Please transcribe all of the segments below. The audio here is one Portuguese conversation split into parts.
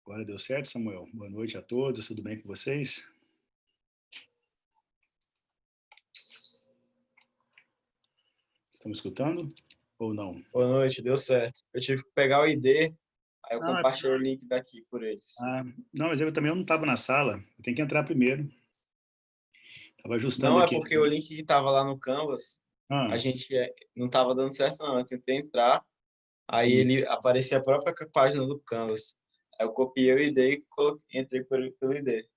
Agora deu certo, Samuel? Boa noite a todos, tudo bem com vocês? Estão me escutando ou não? Boa noite, deu certo. Eu tive que pegar o ID, aí eu Ah, compartilhei o link daqui por eles. não, mas eu também não estava na sala, eu tenho que entrar primeiro. Estava ajustando Não é aqui. porque o link que estava lá no Canvas, Ah, a gente não estava dando certo não. Eu tentei entrar, aí ele aparecia a própria página do Canvas. Aí eu copiei o ID e entrei pelo ID.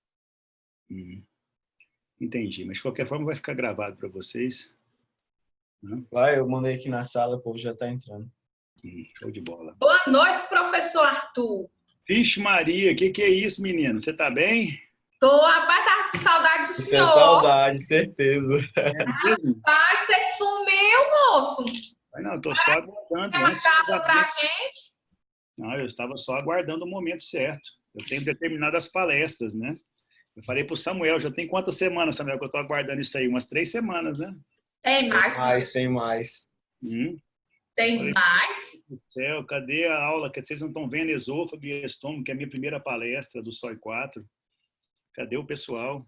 entendi, mas de qualquer forma vai ficar gravado para vocês. Né? Vai, eu mandei aqui na sala, o povo já está entrando. Show de bola. Boa noite, professor Arthur. Vixe Maria, que é isso, menino? Você tá bem? Tô, rapaz, tá com saudade do Isso senhor. é saudade, certeza. É mesmo? Rapaz, você sumiu, moço. Não, eu tô só aguardando, Uma casa pra ansiosamente. gente. Não, eu estava só aguardando o momento certo. Eu tenho determinadas palestras, né? Eu falei pro Samuel, já tem quantas semanas, Samuel, que eu tô aguardando isso aí? Umas 3 semanas, né? Tem mais? Tem mais. Tem Falei, mais? meu Deus do céu, cadê a aula? Que vocês não estão vendo esôfago e estômago, que é a minha primeira palestra do SOI 4. Cadê o pessoal?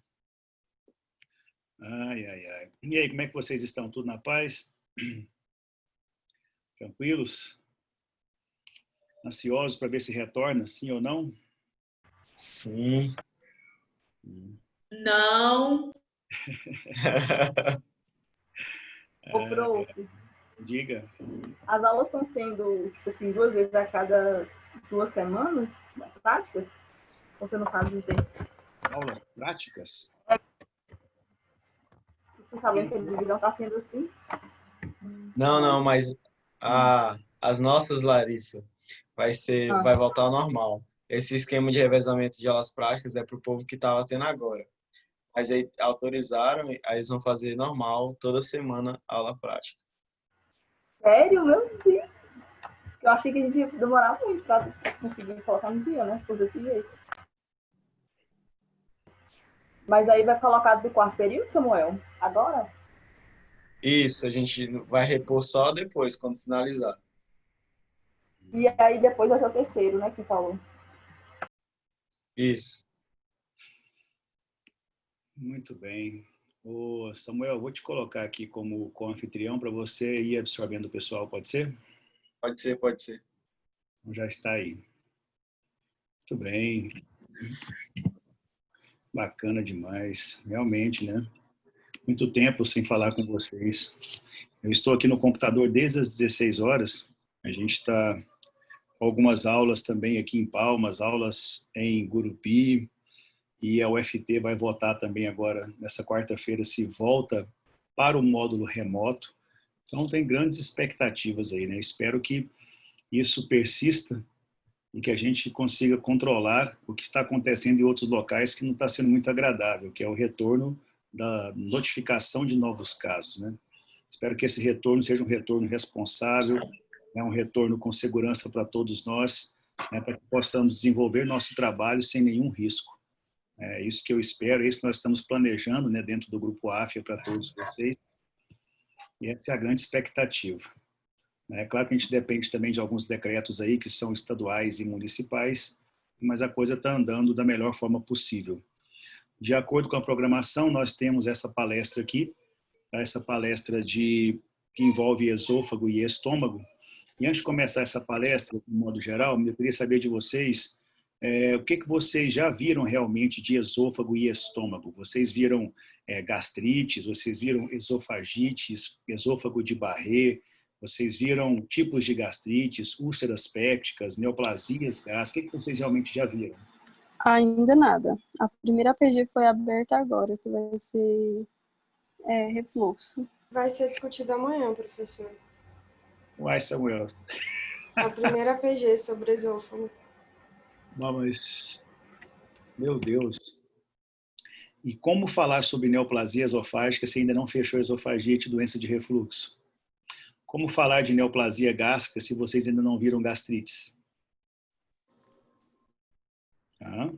Ai, ai, ai. E aí, como é que vocês estão? Tudo na paz? Tranquilos? Ansiosos para ver se retorna, sim ou não? Sim. Não. Ô, prof, Diga. as aulas estão sendo, tipo assim, 2 vezes a cada 2 semanas, práticas? Você não sabe dizer? Aulas práticas? Você sabendo que a divisão está sendo assim? Não, mas as nossas, Larissa, vai voltar ao normal. Esse esquema de revezamento de aulas práticas é para o povo que estava tendo agora. Mas aí autorizaram, aí eles vão fazer normal, toda semana, aula prática. Sério? Meu Deus! Eu achei que a gente ia demorar muito para conseguir colocar no dia, né? Por desse jeito. Mas aí vai colocar do 4º período, Samuel? Agora? Isso, a gente vai repor só depois, quando finalizar. E aí depois vai ser o 3º, né? Que você falou. Isso. Muito bem. Ô, Samuel, vou te colocar aqui como co-anfitrião para você ir absorvendo o pessoal, pode ser? Pode ser, pode ser. Então já está aí. Muito bem. Bacana demais. Realmente, né? Muito tempo sem falar com vocês. Eu estou aqui no computador desde as 16 horas. A gente está com algumas aulas também aqui em Palmas, aulas em Gurupi, e a UFT vai votar também agora, nessa quarta-feira, se volta para o módulo remoto. Então, tem grandes expectativas aí, né? Espero que isso persista e que a gente consiga controlar o que está acontecendo em outros locais que não está sendo muito agradável, que é o retorno da notificação de novos casos, né? Espero que esse retorno seja um retorno responsável, um retorno com segurança para todos nós, né, para que possamos desenvolver nosso trabalho sem nenhum risco. É isso que eu espero, é isso que nós estamos planejando, né, dentro do Grupo AFIA para todos vocês, e essa é a grande expectativa. É claro que a gente depende também de alguns decretos aí que são estaduais e municipais, mas a coisa está andando da melhor forma possível. De acordo com a programação, nós temos essa palestra aqui, essa palestra que envolve esôfago e estômago. E antes de começar essa palestra, de modo geral, eu queria saber de vocês o que vocês já viram realmente de esôfago e estômago. Vocês viram gastrites, vocês viram esofagites, esôfago de Barré, vocês viram tipos de gastrites, úlceras pépticas, neoplasias gástricas, o que vocês realmente já viram? Ainda nada. A primeira PG foi aberta agora, que vai ser refluxo. Vai ser discutido amanhã, professor. Uai, Samuel. A primeira PG sobre esôfago. Mas, meu Deus. E como falar sobre neoplasia esofágica se ainda não fechou esofagite, doença de refluxo? Como falar de neoplasia gástrica se vocês ainda não viram gastrites? Tá?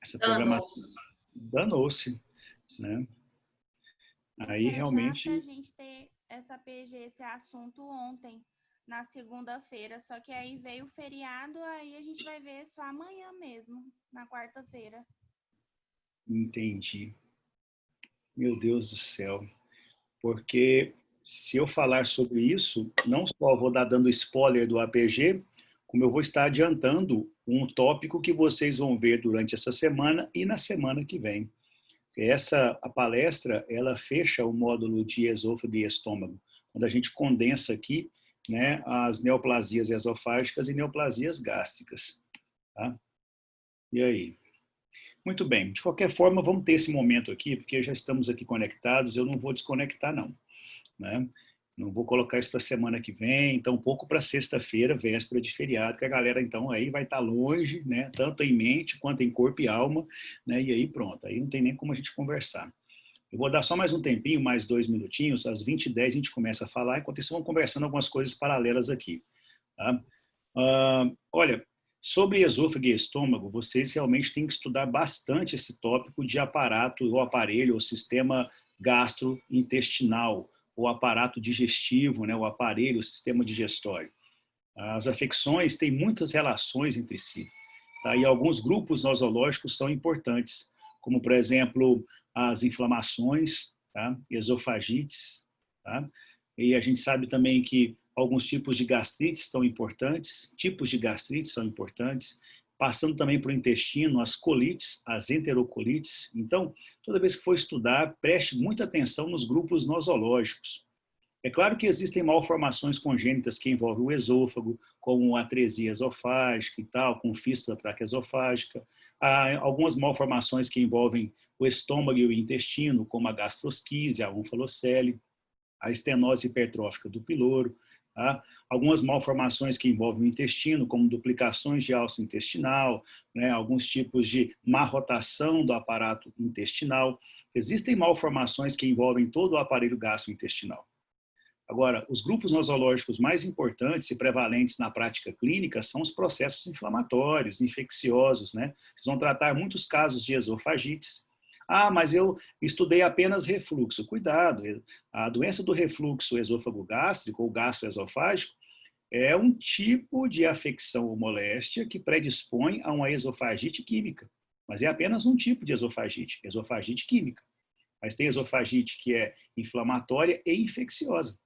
Essa programação danou-se, né? Aí realmente... Já a gente ter essa PG, esse assunto ontem, na segunda-feira, só que aí veio o feriado, aí a gente vai ver só amanhã mesmo, na quarta-feira. Entendi. Meu Deus do céu. Porque se eu falar sobre isso, não só vou dar dando spoiler do APG, como eu vou estar adiantando um tópico que vocês vão ver durante essa semana e na semana que vem. A palestra, ela fecha o módulo de esôfago e estômago, quando a gente condensa aqui, né, as neoplasias esofágicas e neoplasias gástricas. Tá? E aí? Muito bem. De qualquer forma, vamos ter esse momento aqui, porque já estamos aqui conectados, eu não vou desconectar, não. Né? Não vou colocar isso para a semana que vem, então um pouco para sexta-feira, véspera de feriado, que a galera então aí vai estar longe, né? Tanto em mente quanto em corpo e alma, né? E aí pronto, aí não tem nem como a gente conversar. Eu vou dar só mais um tempinho, mais 2 minutinhos, às 20h10 a gente começa a falar, enquanto isso vamos conversando algumas coisas paralelas aqui. Tá? Olha, sobre esôfago e estômago, vocês realmente têm que estudar bastante esse tópico de aparato, ou aparelho, ou sistema gastrointestinal, o aparato digestivo, né, o aparelho, o sistema digestório. As afecções têm muitas relações entre si. Tá? E alguns grupos nosológicos são importantes, como, por exemplo, as inflamações, tá? Esofagites. Tá? E a gente sabe também que alguns tipos de gastrites são importantes, passando também para o intestino, as colites, as enterocolites. Então, toda vez que for estudar, preste muita atenção nos grupos nosológicos. É claro que existem malformações congênitas que envolvem o esôfago, como a atresia esofágica e tal, com fístula traqueosofágica. Há algumas malformações que envolvem o estômago e o intestino, como a gastrosquise, a onfalocele, a estenose hipertrófica do piloro. Tá? Algumas malformações que envolvem o intestino, como duplicações de alça intestinal, né? Alguns tipos de má rotação do aparato intestinal. Existem malformações que envolvem todo o aparelho gastrointestinal. Agora, os grupos nosológicos mais importantes e prevalentes na prática clínica são os processos inflamatórios, infecciosos, né? Vocês vão tratar muitos casos de esofagites. Ah, mas eu estudei apenas refluxo. Cuidado, a doença do refluxo esôfago-gástrico ou gastroesofágico é um tipo de afecção ou moléstia que predispõe a uma esofagite química. Mas é apenas um tipo de esofagite química. Mas tem esofagite que é inflamatória e infecciosa.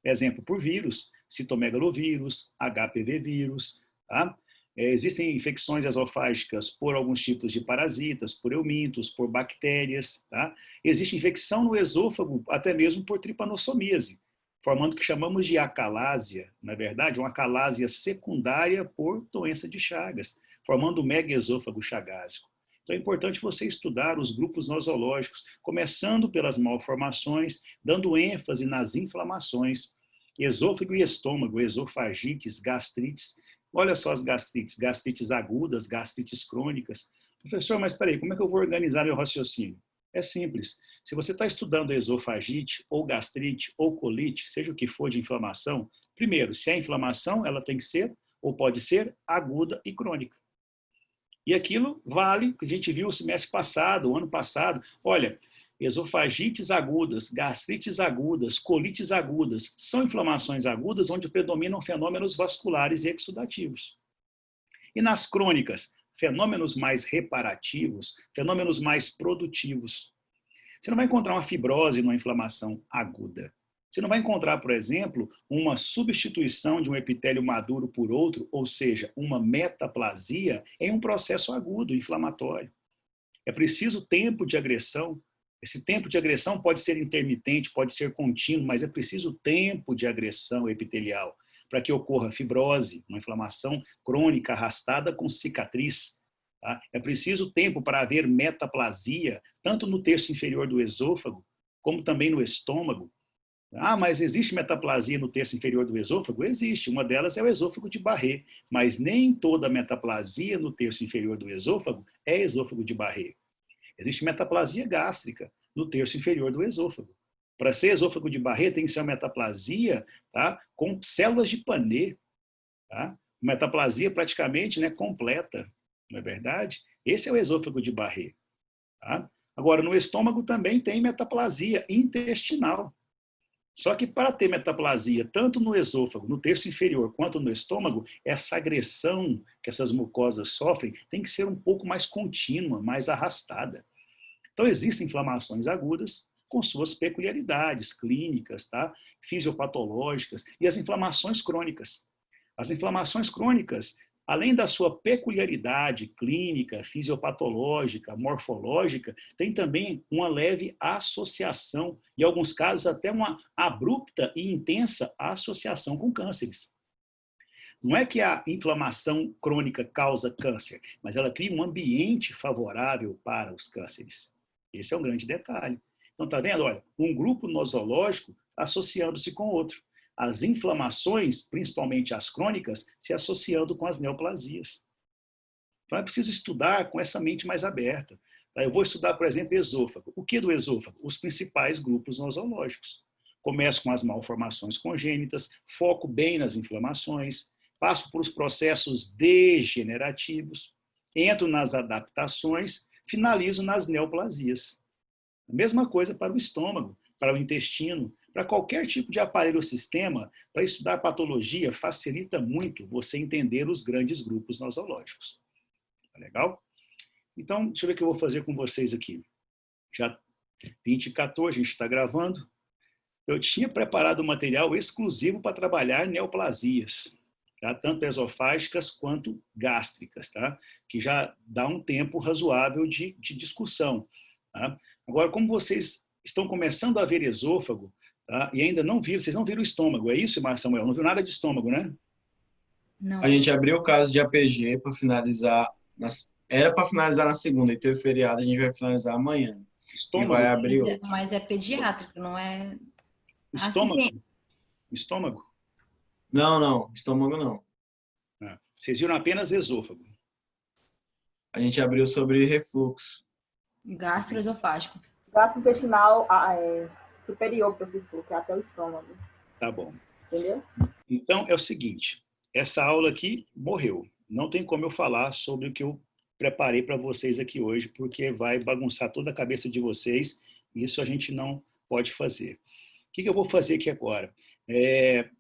Exemplo por vírus, citomegalovírus, HPV vírus. Tá? Existem infecções esofágicas por alguns tipos de parasitas, por eumintos, por bactérias. Tá? Existe infecção no esôfago até mesmo por tripanossomíase, formando o que chamamos de acalásia, na verdade, uma acalásia secundária por doença de Chagas, formando o megaesôfago chagásico. Então é importante você estudar os grupos nosológicos, começando pelas malformações, dando ênfase nas inflamações, esôfago e estômago, esofagites, gastrites. Olha só as gastrites, gastrites agudas, gastrites crônicas. Professor, mas espera aí, como é que eu vou organizar meu raciocínio? É simples. Se você está estudando esofagite, ou gastrite, ou colite, seja o que for de inflamação, primeiro, se é inflamação, ela tem que ser, ou pode ser, aguda e crônica. E aquilo vale, que a gente viu o semestre passado, o ano passado. Olha, esofagites agudas, gastrites agudas, colites agudas, são inflamações agudas onde predominam fenômenos vasculares e exudativos. E nas crônicas, fenômenos mais reparativos, fenômenos mais produtivos. Você não vai encontrar uma fibrose numa inflamação aguda. Você não vai encontrar, por exemplo, uma substituição de um epitélio maduro por outro, ou seja, uma metaplasia em um processo agudo, inflamatório. É preciso tempo de agressão. Esse tempo de agressão pode ser intermitente, pode ser contínuo, mas é preciso tempo de agressão epitelial para que ocorra fibrose, uma inflamação crônica arrastada com cicatriz. Tá? É preciso tempo para haver metaplasia, tanto no terço inferior do esôfago, como também no estômago. Ah, mas existe metaplasia no terço inferior do esôfago? Existe, uma delas é o esôfago de Barré, mas nem toda metaplasia no terço inferior do esôfago é esôfago de Barré. Existe metaplasia gástrica no terço inferior do esôfago. Para ser esôfago de Barré, tem que ser uma metaplasia, tá? Com células de Panet, tá? Uma metaplasia praticamente, né, completa, não é verdade? Esse é o esôfago de Barré. Tá? Agora, no estômago também tem metaplasia intestinal. Só que para ter metaplasia, tanto no esôfago, no terço inferior, quanto no estômago, essa agressão que essas mucosas sofrem tem que ser um pouco mais contínua, mais arrastada. Então, existem inflamações agudas com suas peculiaridades clínicas, tá? Fisiopatológicas, e as inflamações crônicas. As inflamações crônicas, além da sua peculiaridade clínica, fisiopatológica, morfológica, tem também uma leve associação, em alguns casos até uma abrupta e intensa associação com cânceres. Não é que a inflamação crônica causa câncer, mas ela cria um ambiente favorável para os cânceres. Esse é um grande detalhe. Então, tá vendo? Olha, um grupo nosológico associando-se com outro. As inflamações, principalmente as crônicas, se associando com as neoplasias. Então, é preciso estudar com essa mente mais aberta. Eu vou estudar, por exemplo, esôfago. O que do esôfago? Os principais grupos nosológicos. Começo com as malformações congênitas, foco bem nas inflamações, passo por os processos degenerativos, entro nas adaptações, finalizo nas neoplasias. A mesma coisa para o estômago, para o intestino, para qualquer tipo de aparelho ou sistema. Para estudar patologia, facilita muito você entender os grandes grupos nosológicos. Tá legal? Então, deixa eu ver o que eu vou fazer com vocês aqui. Já 20h14, a gente está gravando. Eu tinha preparado um material exclusivo para trabalhar neoplasias, tá? Tanto esofágicas quanto gástricas, tá? Que já dá um tempo razoável de discussão. Tá? Agora, como vocês estão começando a ver esôfago, tá? E ainda não viram, vocês não viram o estômago, é isso, Samuel? Não viu nada de estômago, né? Não. A gente abriu o caso de APG para finalizar, era para finalizar na segunda e teve feriado, a gente vai finalizar amanhã. Estômago? E vai abrir outro. Mas é pediátrico, não é... Estômago? Assim. Estômago? Não, estômago não. Ah, vocês viram apenas esôfago. A gente abriu sobre refluxo. Gastroesofágico. Gastrointestinal superior, professor, que é até o estômago. Tá bom. Entendeu? Então, é o seguinte, essa aula aqui morreu. Não tem como eu falar sobre o que eu preparei para vocês aqui hoje, porque vai bagunçar toda a cabeça de vocês, e isso a gente não pode fazer. O que eu vou fazer aqui agora?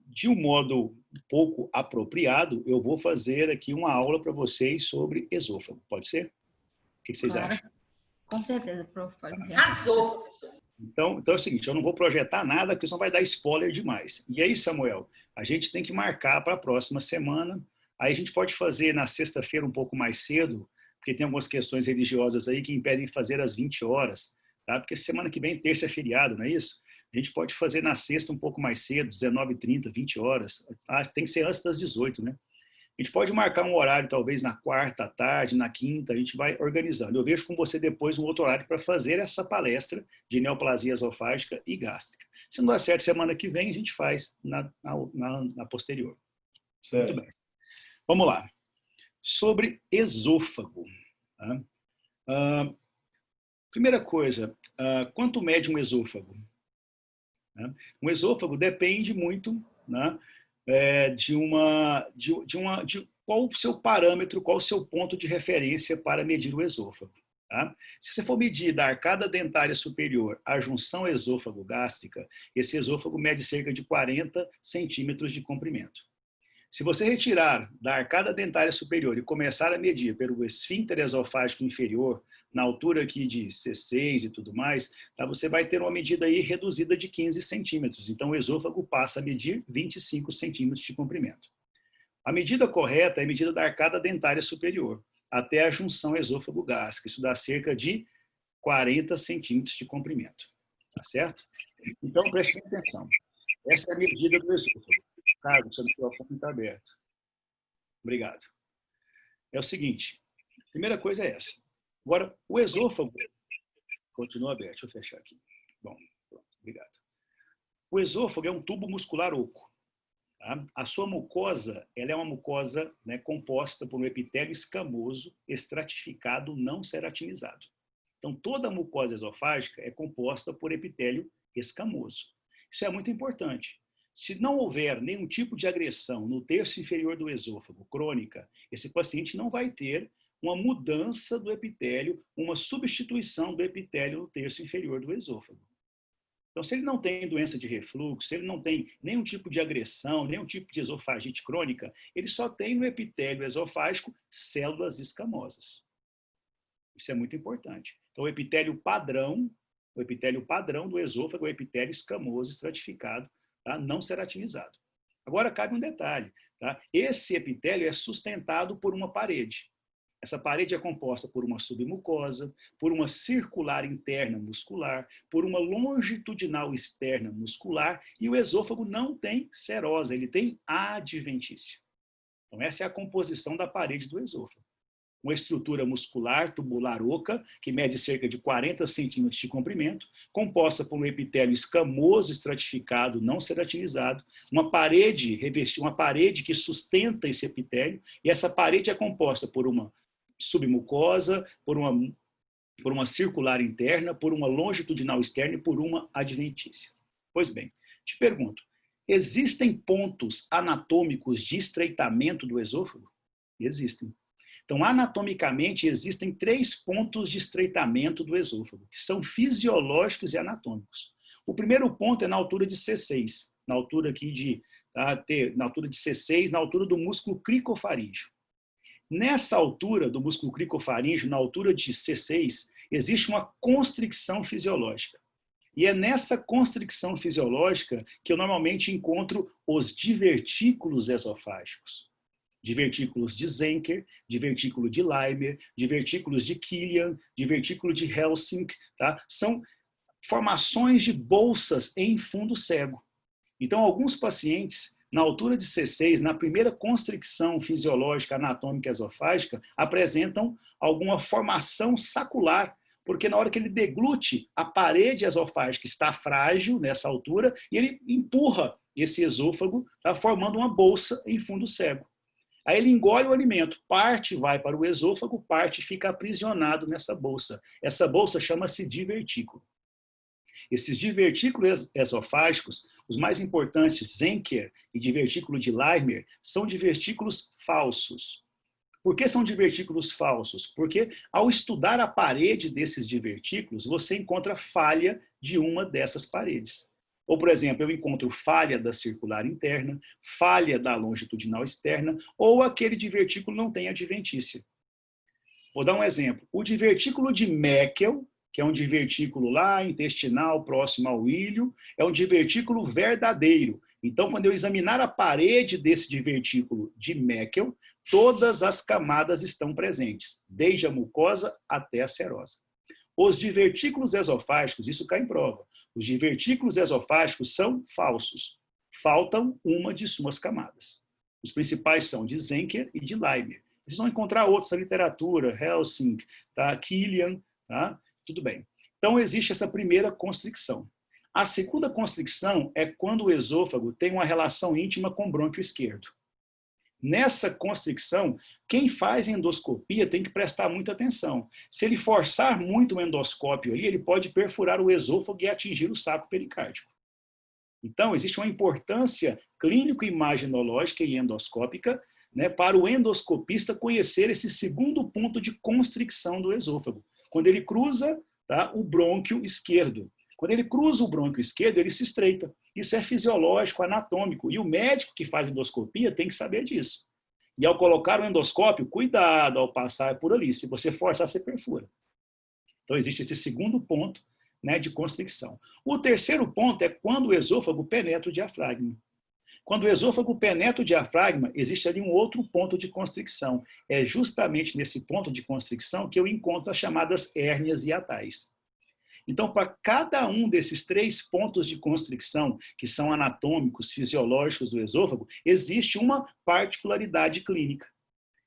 De um modo pouco apropriado, eu vou fazer aqui uma aula para vocês sobre esôfago. Pode ser? O que vocês acham? Com certeza, prof. Pode dizer. Arrasou, professor. Então é o seguinte, eu não vou projetar nada, porque senão vai dar spoiler demais. E aí, Samuel, a gente tem que marcar para a próxima semana. Aí a gente pode fazer na sexta-feira um pouco mais cedo, porque tem algumas questões religiosas aí que impedem fazer às 20 horas, tá? Porque semana que vem, terça é feriado, não é isso? A gente pode fazer na sexta um pouco mais cedo, 19h30, 20 horas. Tem que ser antes das 18, né? A gente pode marcar um horário, talvez, na quarta à tarde, na quinta, a gente vai organizando. Eu vejo com você depois um outro horário para fazer essa palestra de neoplasia esofágica e gástrica. Se não der certo semana que vem, a gente faz na posterior. Certo. Muito bem. Vamos lá. Sobre esôfago. Tá? Primeira coisa, quanto mede um esôfago? Um esôfago depende muito, né, de qual o seu parâmetro, qual o seu ponto de referência para medir o esôfago. Tá? Se você for medir da arcada dentária superior à junção esôfago-gástrica, esse esôfago mede cerca de 40 centímetros de comprimento. Se você retirar da arcada dentária superior e começar a medir pelo esfíncter esofágico inferior, na altura aqui de C6 e tudo mais, tá, você vai ter uma medida aí reduzida de 15 centímetros. Então, o esôfago passa a medir 25 centímetros de comprimento. A medida correta é a medida da arcada dentária superior, até a junção esôfago-gástrica. Isso dá cerca de 40 centímetros de comprimento. Tá certo? Então, preste atenção. Essa é a medida do esôfago. Carlos, seu microfone está aberto. Obrigado. É o seguinte, a primeira coisa é essa. Agora, o esôfago continua aberto. Deixa eu fechar aqui. Bom, pronto, obrigado. O esôfago é um tubo muscular oco. Tá? A sua mucosa, ela é uma mucosa, né, composta por um epitélio escamoso estratificado não ceratinizado. Então, toda a mucosa esofágica é composta por epitélio escamoso. Isso é muito importante. Se não houver nenhum tipo de agressão no terço inferior do esôfago, crônica, esse paciente não vai ter uma mudança do epitélio, uma substituição do epitélio no terço inferior do esôfago. Então, se ele não tem doença de refluxo, se ele não tem nenhum tipo de agressão, nenhum tipo de esofagite crônica, ele só tem no epitélio esofágico células escamosas. Isso é muito importante. Então, o epitélio padrão do esôfago é o epitélio escamoso estratificado, tá? Não ceratinizado. Agora, cabe um detalhe. Tá? Esse epitélio é sustentado por uma parede. Essa parede é composta por uma submucosa, por uma circular interna muscular, por uma longitudinal externa muscular, e o esôfago não tem serosa, ele tem adventícia. Então, essa é a composição da parede do esôfago. Uma estrutura muscular tubular oca, que mede cerca de 40 centímetros de comprimento, composta por um epitélio escamoso estratificado, não ceratinizado, uma parede que sustenta esse epitélio, e essa parede é composta por uma submucosa, por uma circular interna, por uma longitudinal externa e por uma adventícia. Pois bem, te pergunto, existem pontos anatômicos de estreitamento do esôfago? Existem. Então, anatomicamente, existem 3 pontos de estreitamento do esôfago, que são fisiológicos e anatômicos. O primeiro ponto é na altura de C6, na altura aqui na altura de C6, na altura do músculo cricofaríngeo. Nessa altura do músculo cricofaríngeo, na altura de C6, existe uma constricção fisiológica. E é nessa constricção fisiológica que eu normalmente encontro os divertículos esofágicos. Divertículos de Zenker, divertículo de Leimer, divertículos de Killian, divertículo de Helsing, tá? São formações de bolsas em fundo cego. Então, alguns pacientes, na altura de C6, na primeira constricção fisiológica anatômica esofágica, apresentam alguma formação sacular, porque na hora que ele deglute, a parede esofágica está frágil nessa altura e ele empurra esse esôfago, tá, formando uma bolsa em fundo cego. Aí ele engole o alimento, parte vai para o esôfago, parte fica aprisionado nessa bolsa. Essa bolsa chama-se divertículo. Esses divertículos esofágicos, os mais importantes, Zenker e divertículo de Leimer, são divertículos falsos. Por que são divertículos falsos? Porque ao estudar a parede desses divertículos, você encontra falha de uma dessas paredes. Ou, por exemplo, eu encontro falha da circular interna, falha da longitudinal externa, ou aquele divertículo não tem adventícia. Vou dar um exemplo. O divertículo de Meckel, que é um divertículo lá intestinal, próximo ao ilho, é um divertículo verdadeiro. Então, quando eu examinar a parede desse divertículo de Meckel, todas as camadas estão presentes, desde a mucosa até a serosa. Os divertículos esofágicos, isso cai em prova, os divertículos esofágicos são falsos. Faltam uma de suas camadas. Os principais são de Zenker e de Leimer. Vocês vão encontrar outros na literatura, Helsing, tá? Killian, tá? Tudo bem. Então, existe essa primeira constricção. A segunda constricção é quando o esôfago tem uma relação íntima com o brônquio esquerdo. Nessa constricção, quem faz endoscopia tem que prestar muita atenção. Se ele forçar muito o endoscópio ali, ele pode perfurar o esôfago e atingir o saco pericárdico. Então, existe uma importância clínico-imaginológica e endoscópica, né, para o endoscopista conhecer esse segundo ponto de constricção do esôfago, quando ele cruza, tá, o brônquio esquerdo. Quando ele cruza o brônquio esquerdo, ele se estreita. Isso é fisiológico, anatômico. E o médico que faz endoscopia tem que saber disso. E ao colocar o endoscópio, cuidado ao passar por ali. Se você forçar, você perfura. Então, existe esse segundo ponto, né, de constricção. O terceiro ponto é quando o esôfago penetra o diafragma. Quando o esôfago penetra o diafragma, existe ali um outro ponto de constricção. É justamente nesse ponto de constricção que eu encontro as chamadas hérnias hiatais. Então, para cada um desses 3 pontos de constricção, que são anatômicos, fisiológicos do esôfago, existe uma particularidade clínica.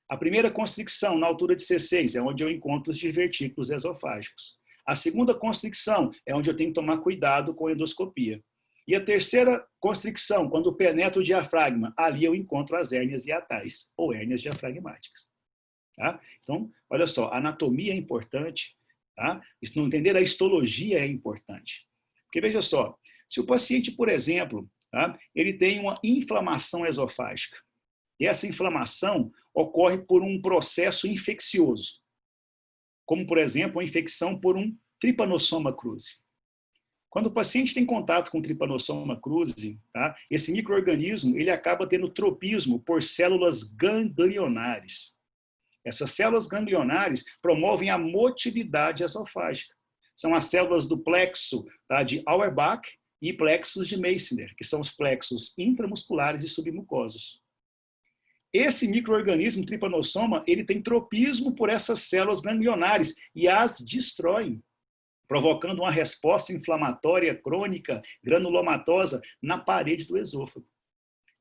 A primeira constricção, na altura de C6, é onde eu encontro os divertículos esofágicos. A segunda constricção é onde eu tenho que tomar cuidado com a endoscopia. E a terceira constricção, quando penetra o diafragma, ali eu encontro as hérnias hiatais, ou hérnias diafragmáticas. Tá? Então, olha só, a anatomia é importante. Tá? Não entender a histologia é importante. Porque veja só, se o paciente, por exemplo, tá, ele tem uma inflamação esofágica, e essa inflamação ocorre por um processo infeccioso, como, por exemplo, a infecção por um Trypanosoma cruzi. Quando o paciente tem contato com Trypanosoma cruzi, tá, esse micro-organismo ele acaba tendo tropismo por células ganglionares. Essas células ganglionares promovem a motilidade esofágica. São as células do plexo, tá, de Auerbach e plexos de Meissner, que são os plexos intramusculares e submucosos. Esse micro-organismo Trypanosoma, ele tem tropismo por essas células ganglionares e as destrói, provocando uma resposta inflamatória crônica, granulomatosa, na parede do esôfago.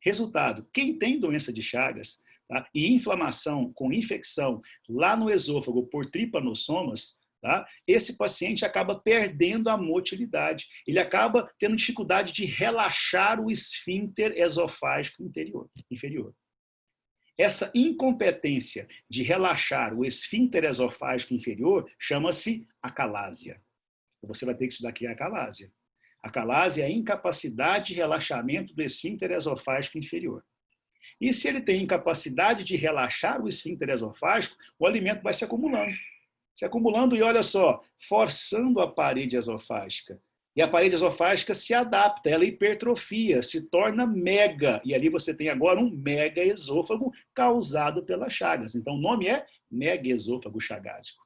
Resultado, quem tem doença de Chagas, tá, e inflamação com infecção lá no esôfago por tripanossomas, tá, esse paciente acaba perdendo a motilidade. Ele acaba tendo dificuldade de relaxar o esfíncter esofágico inferior. Essa incompetência de relaxar o esfíncter esofágico inferior chama-se acalásia. Você vai ter que estudar aqui a acalásia. A acalásia é a incapacidade de relaxamento do esfíncter esofágico inferior. E se ele tem incapacidade de relaxar o esfíncter esofágico, o alimento vai se acumulando e, olha só, forçando a parede esofágica. E a parede esofágica se adapta, ela hipertrofia, se torna mega. E ali você tem agora um mega esôfago causado pelas chagas. Então o nome é mega esôfago chagásico.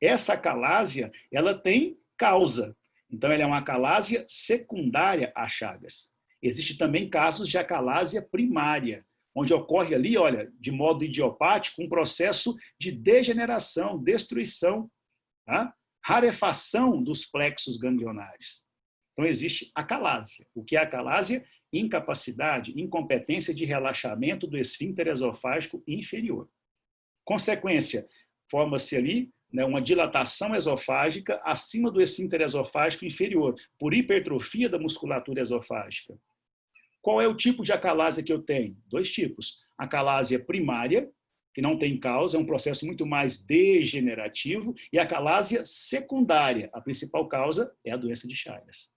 Essa acalásia, ela tem causa. Então ela é uma acalásia secundária a chagas. Existem também casos de acalásia primária, onde ocorre ali, olha, de modo idiopático, um processo de degeneração, destruição, tá? Rarefação dos plexos ganglionares. Então existe acalásia. O que é acalásia? Incapacidade, incompetência de relaxamento do esfíncter esofágico inferior. Consequência, forma-se ali, né, uma dilatação esofágica acima do esfíncter esofágico inferior, por hipertrofia da musculatura esofágica. Qual é o tipo de acalásia que eu tenho? 2 tipos. Acalásia primária, que não tem causa, é um processo muito mais degenerativo, e a acalásia secundária, a principal causa é a doença de Chagas.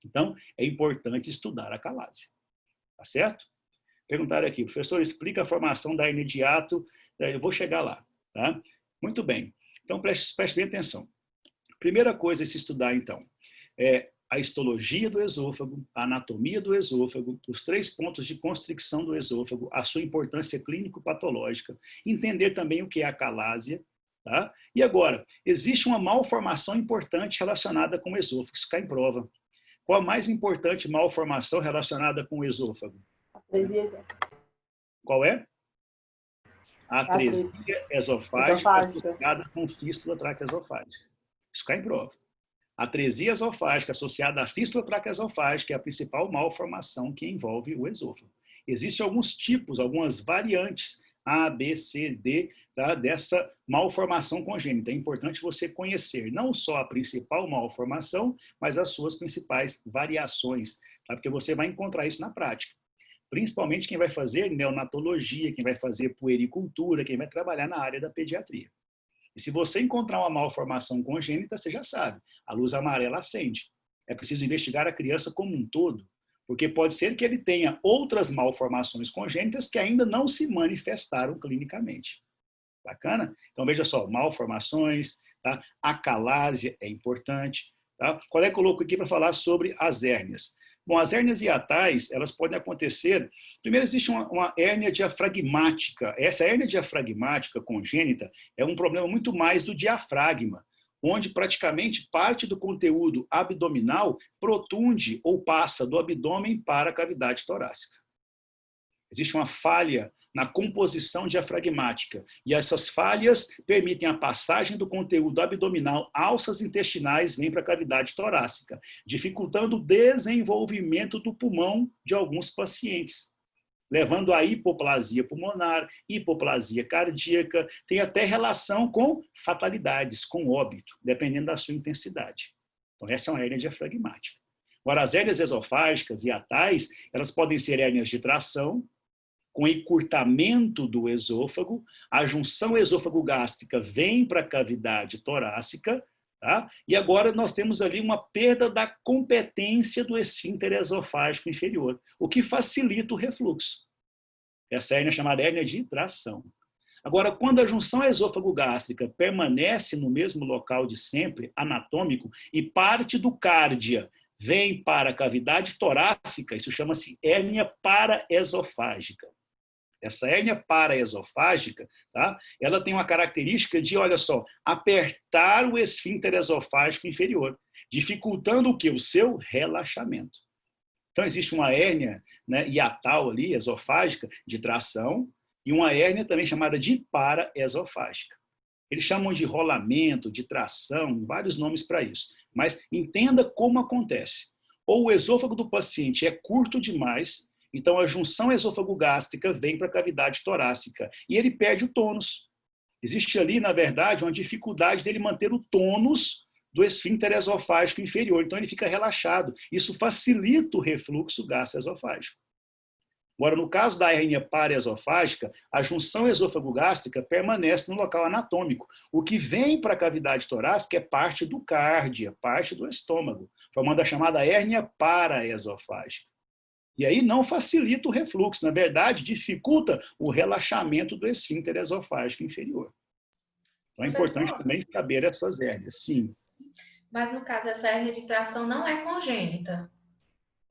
Então, é importante estudar a acalásia. Tá certo? Perguntaram aqui, professor, explica a formação da hernia de hiato. Eu vou chegar lá. Tá? Muito bem. Então, preste bem atenção. Primeira coisa a se estudar, então, é a histologia do esôfago, a anatomia do esôfago, os 3 pontos de constricção do esôfago, a sua importância clínico-patológica, entender também o que é a acalásia, tá? E agora, existe uma malformação importante relacionada com o esôfago, isso cai em prova. Qual a mais importante malformação relacionada com o esôfago? Atresia. Qual é? A atresia esofágica associada com fístula traqueosofágica. Isso cai em prova. A atresia esofágica associada à fístula traqueosofágica é a principal malformação que envolve o esôfago. Existem alguns tipos, algumas variantes, A, B, C, D, tá, dessa malformação congênita. É importante você conhecer não só a principal malformação, mas as suas principais variações, tá, porque você vai encontrar isso na prática. Principalmente quem vai fazer neonatologia, quem vai fazer puericultura, quem vai trabalhar na área da pediatria. E se você encontrar uma malformação congênita, você já sabe, a luz amarela acende. É preciso investigar a criança como um todo, porque pode ser que ele tenha outras malformações congênitas que ainda não se manifestaram clinicamente. Bacana? Então veja só, malformações, tá? Acalásia é importante. Tá? Qual é que eu coloco aqui para falar sobre as hérnias? Bom, as hérnias hiatais, elas podem acontecer... Primeiro, existe uma hérnia diafragmática. Essa hérnia diafragmática congênita é um problema muito mais do diafragma, onde praticamente parte do conteúdo abdominal protunde ou passa do abdômen para a cavidade torácica. Existe uma falha na composição diafragmática, e essas falhas permitem a passagem do conteúdo abdominal, alças intestinais, vêm para a cavidade torácica, dificultando o desenvolvimento do pulmão de alguns pacientes, levando a hipoplasia pulmonar, hipoplasia cardíaca, tem até relação com fatalidades, com óbito, dependendo da sua intensidade. Então, essa é uma hérnia diafragmática. Agora, as hérnias esofágicas e hiatais, elas podem ser hérnias de tração, com encurtamento do esôfago, a junção esôfago-gástrica vem para a cavidade torácica, Tá? E agora nós temos ali uma perda da competência do esfíncter esofágico inferior, o que facilita o refluxo. Essa hérnia é chamada hérnia de tração. Agora, quando a junção esôfago-gástrica permanece no mesmo local de sempre, anatômico, e parte do cárdia vem para a cavidade torácica, isso chama-se hérnia paraesofágica. Essa hérnia paraesofágica, tá? Ela tem uma característica de, olha só, apertar o esfíncter esofágico inferior, dificultando o quê? O seu relaxamento. Então, existe uma hérnia, né, hiatal ali, esofágica, de tração, e uma hérnia também chamada de paraesofágica. Eles chamam de rolamento, de tração, vários nomes para isso. Mas entenda como acontece. Ou o esôfago do paciente é curto demais, então a junção esôfago-gástrica vem para a cavidade torácica e ele perde o tônus. Existe ali, na verdade, uma dificuldade dele manter o tônus do esfíncter esofágico inferior. Então ele fica relaxado. Isso facilita o refluxo gastroesofágico. Agora, no caso da hérnia paraesofágica, a junção esôfago-gástrica permanece no local anatômico. O que vem para a cavidade torácica é parte do cárdia, parte do estômago, formando a chamada hérnia paraesofágica. E aí não facilita o refluxo, na verdade, dificulta o relaxamento do esfíncter esofágico inferior. Então é importante também saber essas hérnias, sim. Mas no caso, essa hérnia de tração não é congênita?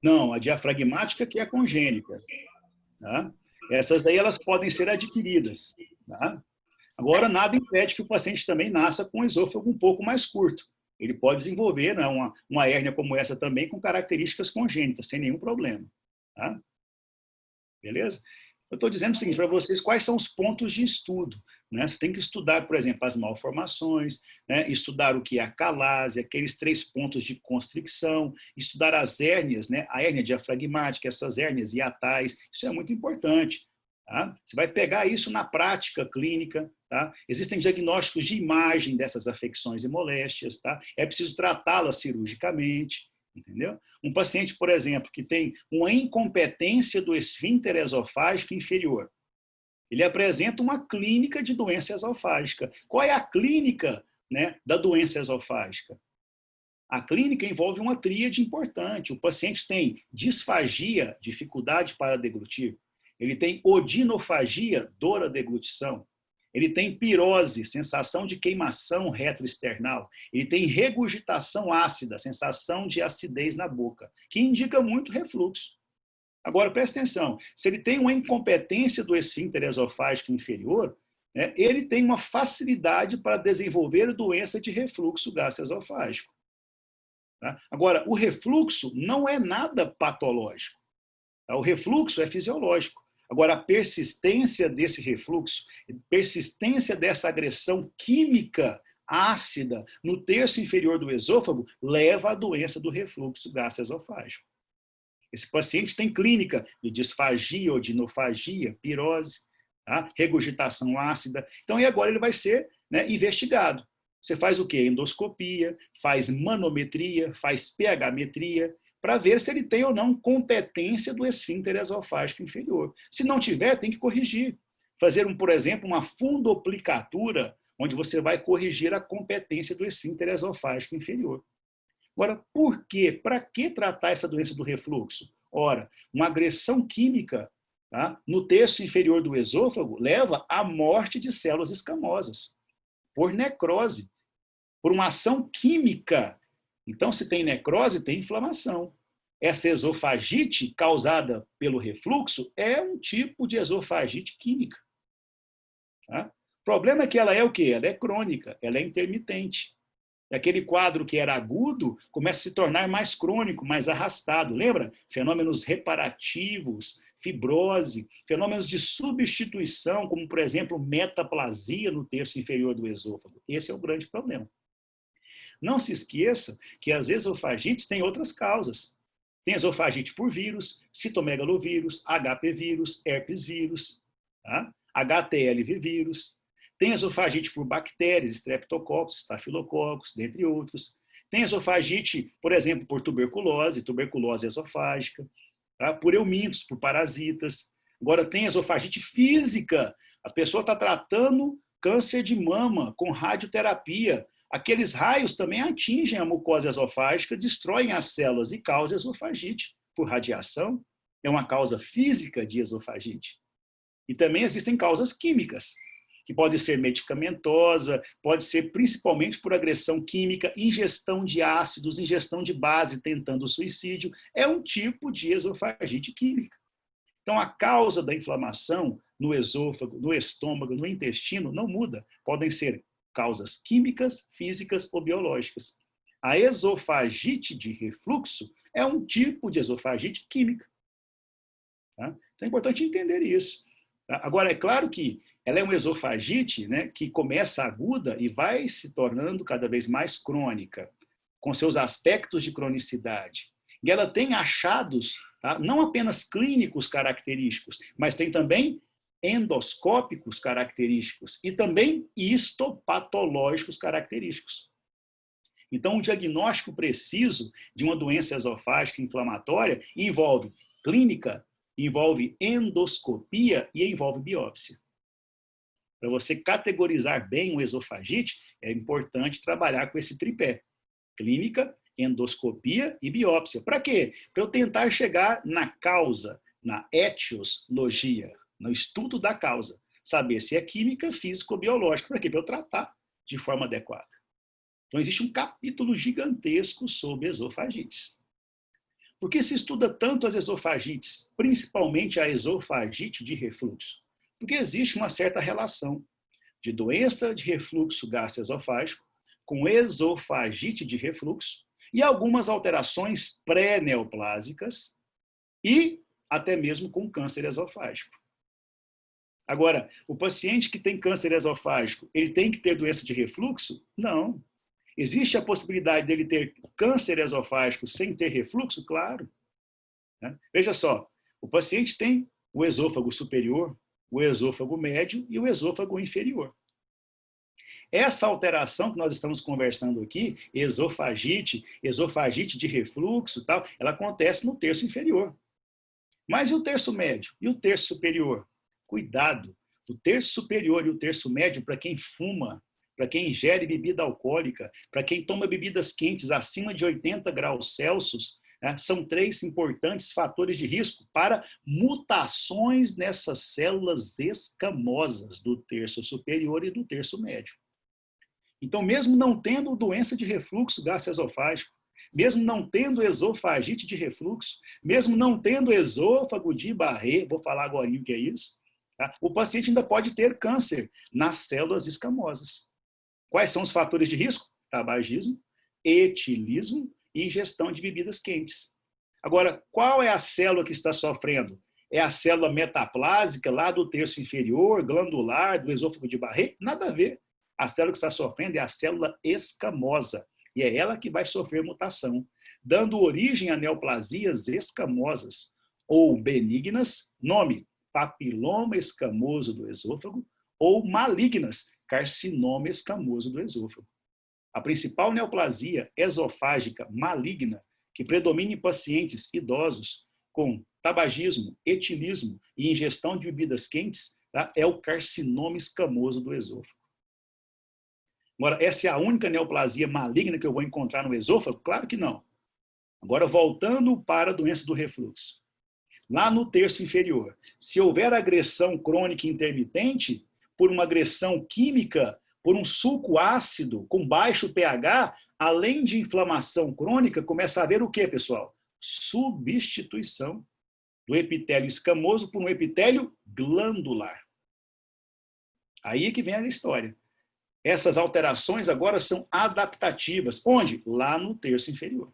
Não, a diafragmática que é congênita. Tá? Essas daí elas podem ser adquiridas. Tá? Agora, nada impede que o paciente também nasça com um esôfago um pouco mais curto. Ele pode desenvolver, né, uma hérnia como essa também com características congênitas, sem nenhum problema. Tá? Beleza? Eu estou dizendo o seguinte para vocês, quais são os pontos de estudo. Né? Você tem que estudar, por exemplo, as malformações, né? Estudar o que é a calase, aqueles 3 pontos de constricção, estudar as hérnias, né? A hérnia diafragmática, essas hérnias hiatais, isso é muito importante. Tá? Você vai pegar isso na prática clínica. Tá? Existem diagnósticos de imagem dessas afecções e moléstias. Tá? É preciso tratá-las cirurgicamente. Entendeu? Um paciente, por exemplo, que tem uma incompetência do esfíncter esofágico inferior, ele apresenta uma clínica de doença esofágica. Qual é a clínica, né, da doença esofágica? A clínica envolve uma tríade importante. O paciente tem disfagia, dificuldade para deglutir. Ele tem odinofagia, dor à deglutição. Ele tem pirose, sensação de queimação retroesternal. Ele tem regurgitação ácida, sensação de acidez na boca, que indica muito refluxo. Agora, presta atenção, se ele tem uma incompetência do esfíncter esofágico inferior, né, ele tem uma facilidade para desenvolver doença de refluxo gastroesofágico. Tá? Agora, o refluxo não é nada patológico. Tá? O refluxo é fisiológico. Agora, a persistência desse refluxo, persistência dessa agressão química ácida no terço inferior do esôfago, leva à doença do refluxo gastroesofágico. Esse paciente tem clínica de disfagia, odinofagia, pirose, tá? Regurgitação ácida. Então, e agora ele vai ser, né, investigado. Você faz o quê? Endoscopia, faz manometria, faz pH-metria, para ver se ele tem ou não competência do esfíncter esofágico inferior. Se não tiver, tem que corrigir. Fazer, por exemplo, uma fundoplicatura, onde você vai corrigir a competência do esfíncter esofágico inferior. Agora, por quê? Para que tratar essa doença do refluxo? Ora, uma agressão química, tá, no terço inferior do esôfago leva à morte de células escamosas, por necrose, por uma ação química. Então, se tem necrose, tem inflamação. Essa esofagite causada pelo refluxo é um tipo de esofagite química. Tá? O problema é que ela é o quê? Ela é crônica, ela é intermitente. E aquele quadro que era agudo começa a se tornar mais crônico, mais arrastado. Lembra? Fenômenos reparativos, fibrose, fenômenos de substituição, como, por exemplo, metaplasia no terço inferior do esôfago. Esse é o grande problema. Não se esqueça que as esofagites têm outras causas. Tem esofagite por vírus, citomegalovírus, HP vírus, herpes vírus, tá? HTLV vírus. Tem esofagite por bactérias, streptococcus, estafilococcus, dentre outros. Tem esofagite, por exemplo, por tuberculose esofágica, tá? Por eumintos, por parasitas. Agora tem esofagite física. A pessoa está tratando câncer de mama com radioterapia. aqueles raios também atingem a mucosa esofágica, destroem as células e causam esofagite por radiação. É uma causa física de esofagite. E também existem causas químicas, que pode ser medicamentosa, pode ser principalmente por agressão química, ingestão de ácidos, ingestão de base tentando suicídio. É um tipo de esofagite química. Então, a causa da inflamação no esôfago, no estômago, no intestino não muda. Podem ser causas químicas, físicas ou biológicas. A esofagite de refluxo é um tipo de esofagite química. Tá? Então, é importante entender isso. Tá? Agora, é claro que ela é uma esofagite, né, que começa aguda e vai se tornando cada vez mais crônica, com seus aspectos de cronicidade. E ela tem achados, tá, não apenas clínicos característicos, mas tem também endoscópicos característicos e também histopatológicos característicos. Então, o diagnóstico preciso de uma doença esofágica inflamatória envolve clínica, envolve endoscopia e envolve biópsia. Para você categorizar bem o esofagite, é importante trabalhar com esse tripé: clínica, endoscopia e biópsia. Para quê? Para eu tentar chegar na causa, na etiologia, no estudo da causa. Saber se é química, física ou biológica. Para quê? Para eu tratar de forma adequada. Então, existe um capítulo gigantesco sobre esofagites. Por que se estuda tanto as esofagites, principalmente a esofagite de refluxo? Porque existe uma certa relação de doença de refluxo gastroesofágico com esofagite de refluxo e algumas alterações pré-neoplásicas e até mesmo com câncer esofágico. Agora, o paciente que tem câncer esofágico, ele tem que ter doença de refluxo? Não. Existe a possibilidade dele ter câncer esofágico sem ter refluxo? Claro. Veja só, o paciente tem o esôfago superior, o esôfago médio e o esôfago inferior. Essa alteração que nós estamos conversando aqui, esofagite de refluxo, tal, ela acontece no terço inferior. Mas e o terço médio? E o terço superior? Cuidado, o terço superior e o terço médio, para quem fuma, para quem ingere bebida alcoólica, para quem toma bebidas quentes acima de 80 graus Celsius, são 3 importantes fatores de risco para mutações nessas células escamosas do terço superior e do terço médio. Então, mesmo não tendo doença de refluxo gastroesofágico, mesmo não tendo esofagite de refluxo, mesmo não tendo esôfago de Barré, vou falar agora o que é isso, tá? O paciente ainda pode ter câncer nas células escamosas. Quais são os fatores de risco? Tabagismo, etilismo e ingestão de bebidas quentes. Agora, qual é a célula que está sofrendo? É a célula metaplásica lá do terço inferior, glandular, do esôfago de Barré? Nada a ver. A célula que está sofrendo é a célula escamosa. E é ela que vai sofrer mutação, dando origem a neoplasias escamosas, ou benignas, nome, papiloma escamoso do esôfago, ou malignas, carcinoma escamoso do esôfago. A principal neoplasia esofágica maligna que predomina em pacientes idosos com tabagismo, etilismo e ingestão de bebidas quentes, tá? É o carcinoma escamoso do esôfago. Agora, essa é a única neoplasia maligna que eu vou encontrar no esôfago? Claro que não. Agora, voltando para a doença do refluxo. Lá no terço inferior, se houver agressão crônica intermitente, por uma agressão química, por um suco ácido com baixo pH, além de inflamação crônica, começa a haver o quê, pessoal? Substituição do epitélio escamoso por um epitélio glandular. Aí é que vem a história. Essas alterações agora são adaptativas. Onde? Lá no terço inferior.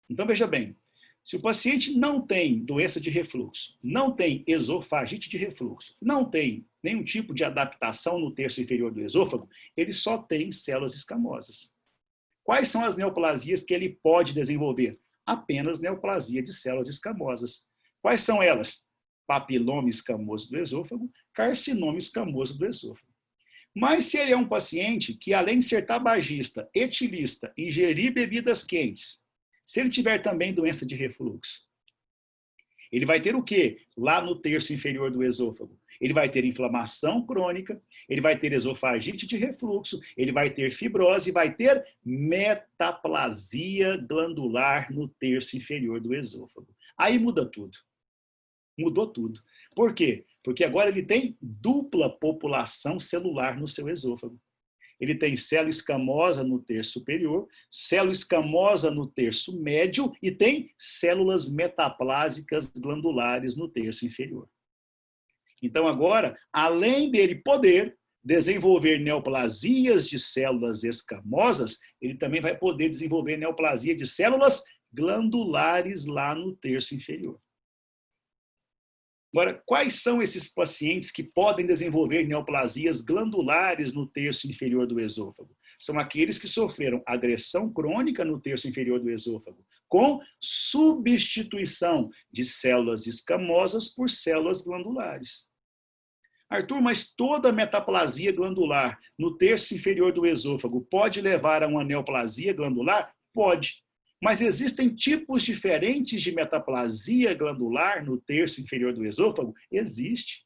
Então, veja bem, se o paciente não tem doença de refluxo, não tem esofagite de refluxo, não tem nenhum tipo de adaptação no terço inferior do esôfago, ele só tem células escamosas. Quais são as neoplasias que ele pode desenvolver? Apenas neoplasia de células escamosas. Quais são elas? Papiloma escamoso do esôfago, carcinoma escamoso do esôfago. Mas se ele é um paciente que, além de ser tabagista, etilista, ingerir bebidas quentes, se ele tiver também doença de refluxo, ele vai ter o quê? Lá no terço inferior do esôfago. Ele vai ter inflamação crônica, ele vai ter esofagite de refluxo, ele vai ter fibrose, vai ter metaplasia glandular no terço inferior do esôfago. Aí muda tudo. Mudou tudo. Por quê? Porque agora ele tem dupla população celular no seu esôfago. Ele tem célula escamosa no terço superior, célula escamosa no terço médio e tem células metaplásicas glandulares no terço inferior. Então agora, além dele poder desenvolver neoplasias de células escamosas, ele também vai poder desenvolver neoplasia de células glandulares lá no terço inferior. Agora, quais são esses pacientes que podem desenvolver neoplasias glandulares no terço inferior do esôfago? São aqueles que sofreram agressão crônica no terço inferior do esôfago, com substituição de células escamosas por células glandulares. Arthur, mas toda metaplasia glandular no terço inferior do esôfago pode levar a uma neoplasia glandular? Pode. Mas existem tipos diferentes de metaplasia glandular no terço inferior do esôfago? Existe.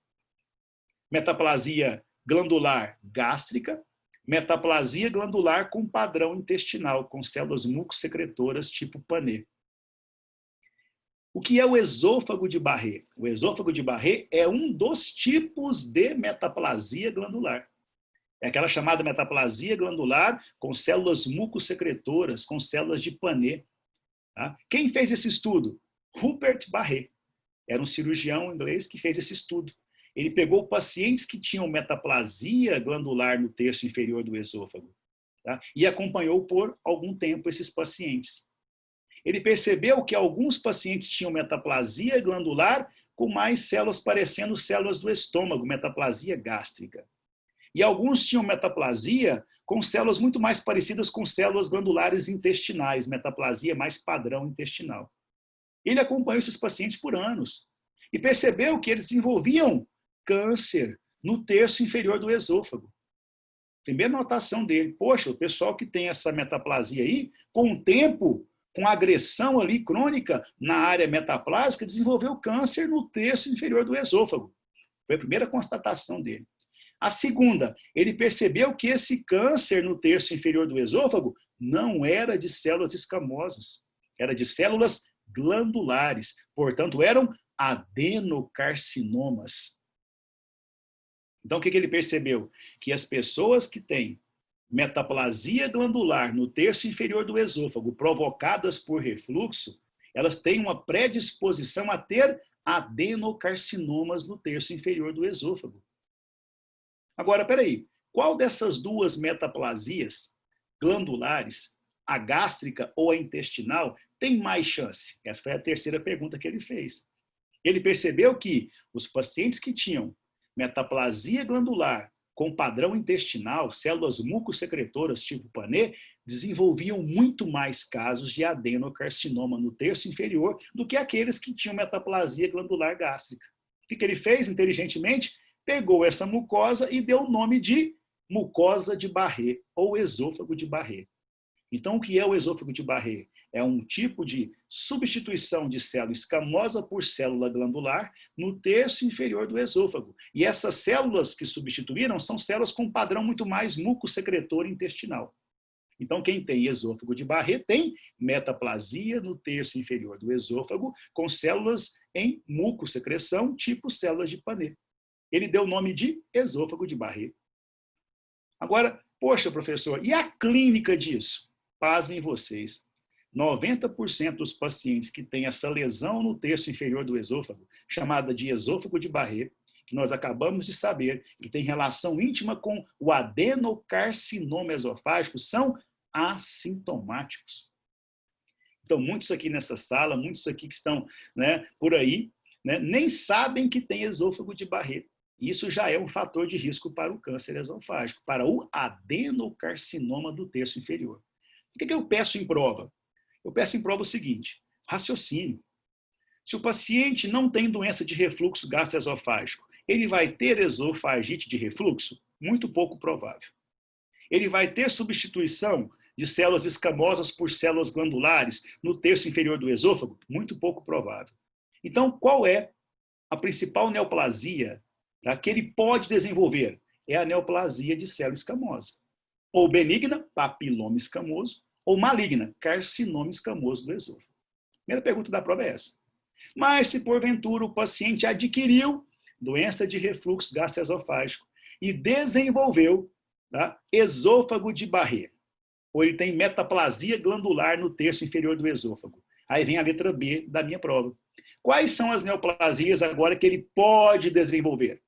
Metaplasia glandular gástrica, metaplasia glandular com padrão intestinal, com células mucosecretoras tipo Panet. O que é o esôfago de Barré? O esôfago de Barré é um dos tipos de metaplasia glandular. É aquela chamada metaplasia glandular com células mucosecretoras, com células de Panet. Tá? Quem fez esse estudo? Rupert Barré. Era um cirurgião inglês que fez esse estudo. Ele pegou pacientes que tinham metaplasia glandular no terço inferior do esôfago, tá? E acompanhou por algum tempo esses pacientes. Ele percebeu que alguns pacientes tinham metaplasia glandular com mais células parecendo células do estômago, metaplasia gástrica. E alguns tinham metaplasia com células muito mais parecidas com células glandulares intestinais, metaplasia mais padrão intestinal. Ele acompanhou esses pacientes por anos e percebeu que eles desenvolviam câncer no terço inferior do esôfago. Primeira notação dele, poxa, o pessoal que tem essa metaplasia aí, com o tempo, com agressão ali crônica na área metaplásica, desenvolveu câncer no terço inferior do esôfago. Foi a primeira constatação dele. A segunda, ele percebeu que esse câncer no terço inferior do esôfago não era de células escamosas, era de células glandulares, portanto, eram adenocarcinomas. Então, o que ele percebeu? Que as pessoas que têm metaplasia glandular no terço inferior do esôfago, provocadas por refluxo, elas têm uma predisposição a ter adenocarcinomas no terço inferior do esôfago. Agora, peraí, qual dessas duas metaplasias glandulares, a gástrica ou a intestinal, tem mais chance? Essa foi a terceira pergunta que ele fez. Ele percebeu que os pacientes que tinham metaplasia glandular com padrão intestinal, células mucosecretoras tipo Panet, desenvolviam muito mais casos de adenocarcinoma no terço inferior do que aqueles que tinham metaplasia glandular gástrica. O que ele fez, inteligentemente? Pegou essa mucosa e deu o nome de mucosa de Barré, ou esôfago de Barré. Então, o que é o esôfago de Barré? É um tipo de substituição de célula escamosa por célula glandular no terço inferior do esôfago. E essas células que substituíram são células com padrão muito mais mucosecretor intestinal. Então, quem tem esôfago de Barré tem metaplasia no terço inferior do esôfago com células em mucosecreção, tipo células de Panet. Ele deu o nome de esôfago de Barré. Agora, poxa, professor, e a clínica disso? Pasmem vocês. 90% dos pacientes que têm essa lesão no terço inferior do esôfago, chamada de esôfago de Barré, que nós acabamos de saber, que tem relação íntima com o adenocarcinoma esofágico, são assintomáticos. Então, muitos aqui nessa sala, muitos aqui que estão, né, por aí, né, nem sabem que tem esôfago de Barré. Isso já é um fator de risco para o câncer esofágico, para o adenocarcinoma do terço inferior. O que eu peço em prova? Eu peço em prova o seguinte, raciocínio. Se o paciente não tem doença de refluxo gastroesofágico, ele vai ter esofagite de refluxo? Muito pouco provável. Ele vai ter substituição de células escamosas por células glandulares no terço inferior do esôfago? Muito pouco provável. Então, qual é a principal neoplasia tá? Que ele pode desenvolver é a neoplasia de célula escamosa. Ou benigna, papiloma escamoso, ou maligna, carcinoma escamoso do esôfago. Primeira pergunta da prova é essa. Mas se porventura o paciente adquiriu doença de refluxo gastroesofágico e desenvolveu, tá, esôfago de Barré, ou ele tem metaplasia glandular no terço inferior do esôfago. Aí vem a letra B da minha prova. Quais são as neoplasias agora que ele pode desenvolver?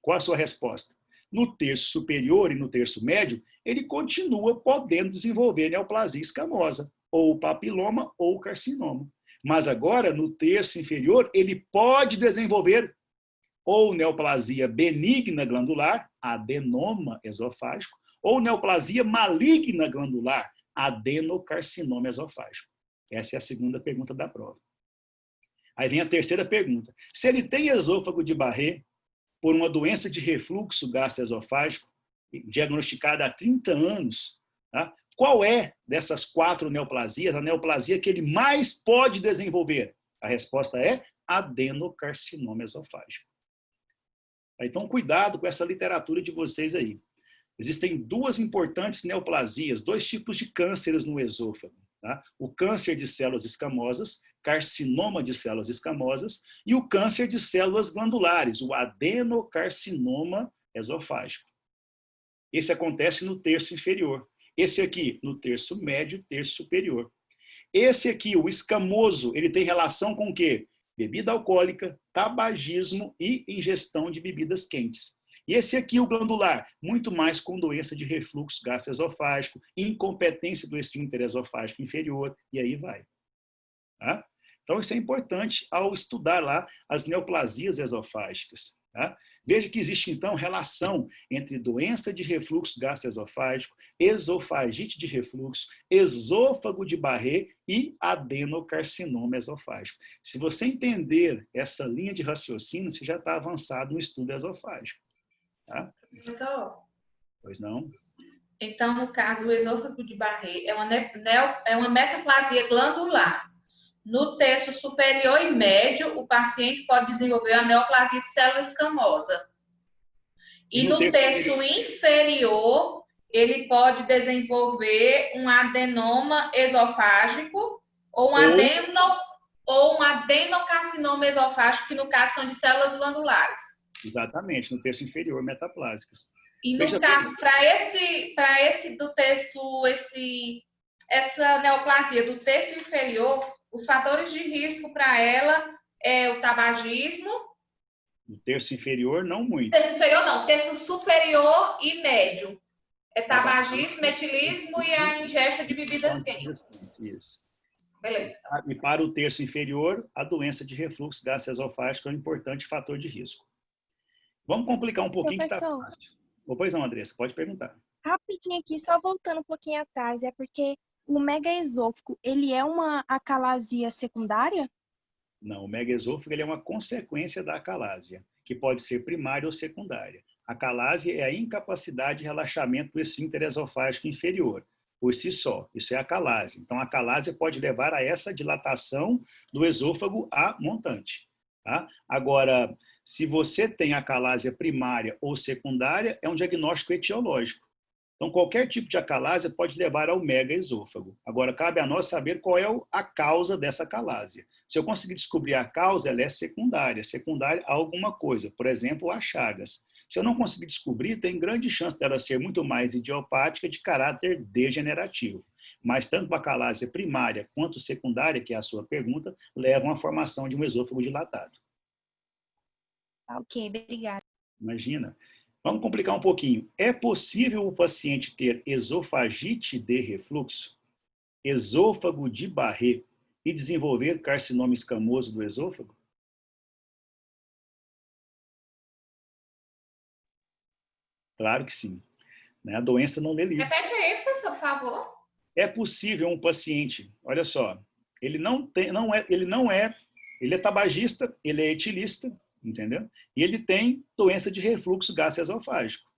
Qual a sua resposta? No terço superior e no terço médio, ele continua podendo desenvolver neoplasia escamosa, ou papiloma ou carcinoma. Mas agora, no terço inferior, ele pode desenvolver ou neoplasia benigna glandular, adenoma esofágico, ou neoplasia maligna glandular, adenocarcinoma esofágico. Essa é a segunda pergunta da prova. Aí vem a terceira pergunta. Se ele tem esôfago de Barré por uma doença de refluxo gastroesofágico, diagnosticada há 30 anos, tá? Qual é dessas 4 neoplasias a neoplasia que ele mais pode desenvolver? A resposta é adenocarcinoma esofágico. Então, cuidado com essa literatura de vocês aí. Existem 2 importantes neoplasias, 2 tipos de cânceres no esôfago. Tá? O câncer de células escamosas, carcinoma de células escamosas, e o câncer de células glandulares, o adenocarcinoma esofágico. Esse acontece no terço inferior. Esse aqui, no terço médio, terço superior. Esse aqui, o escamoso, ele tem relação com o quê? Bebida alcoólica, tabagismo e ingestão de bebidas quentes. E esse aqui, o glandular, muito mais com doença de refluxo gastroesofágico, incompetência do esfíncter esofágico inferior, e aí vai. Tá? Então, isso é importante ao estudar lá as neoplasias esofágicas. Tá? Veja que existe, então, relação entre doença de refluxo gastroesofágico, esofagite de refluxo, esôfago de Barré e adenocarcinoma esofágico. Se você entender essa linha de raciocínio, você já está avançado no estudo esofágico. Tá? Professor, Pois não? então, no caso, o esôfago de Barré é uma metaplasia glandular. No terço superior e médio, o paciente pode desenvolver a neoplasia de célula escamosa. E no terço inferior, ele pode desenvolver um adenoma esofágico ou um adenocarcinoma esofágico, que no caso são de células glandulares. Exatamente, no terço inferior, metaplásicas. E no caso, para esse do terço, essa neoplasia do terço inferior, os fatores de risco para ela é o tabagismo. No terço inferior, não muito. Terço inferior não, terço superior e médio. É tabagismo, metilismo e a ingesta de bebidas quentes. Isso. Beleza. E para o terço inferior, a doença de refluxo gastroesofágico é um importante fator de risco. Vamos complicar um pouquinho, que está fácil. Pois não, Andressa, pode perguntar. Rapidinho aqui, só voltando um pouquinho atrás, é porque o megaesôfago, ele é uma acalasia secundária? Não, o megaesôfago ele é uma consequência da acalásia, que pode ser primária ou secundária. A acalásia é a incapacidade de relaxamento do esfíncter esofágico inferior, por si só. Isso é a acalásia. Então, a acalásia pode levar a essa dilatação do esôfago a montante. Tá? Agora, se você tem acalásia primária ou secundária, é um diagnóstico etiológico. Então, qualquer tipo de acalásia pode levar ao megaesôfago. Agora, cabe a nós saber qual é a causa dessa acalásia. Se eu conseguir descobrir a causa, ela é secundária. Secundária a alguma coisa, por exemplo, a chagas. Se eu não conseguir descobrir, tem grande chance dela ser muito mais idiopática, de caráter degenerativo. Mas tanto a acalásia primária quanto secundária, que é a sua pergunta, levam à formação de um esôfago dilatado. Ok, obrigada. Imagina. Vamos complicar um pouquinho. É possível o paciente ter esofagite de refluxo, esôfago de Barré e desenvolver carcinoma escamoso do esôfago? Claro que sim. A doença não lê livro. Repete aí, professor, por favor. É possível um paciente, olha só, ele é tabagista, ele é etilista, entendeu? E ele tem doença de refluxo gastroesofágico.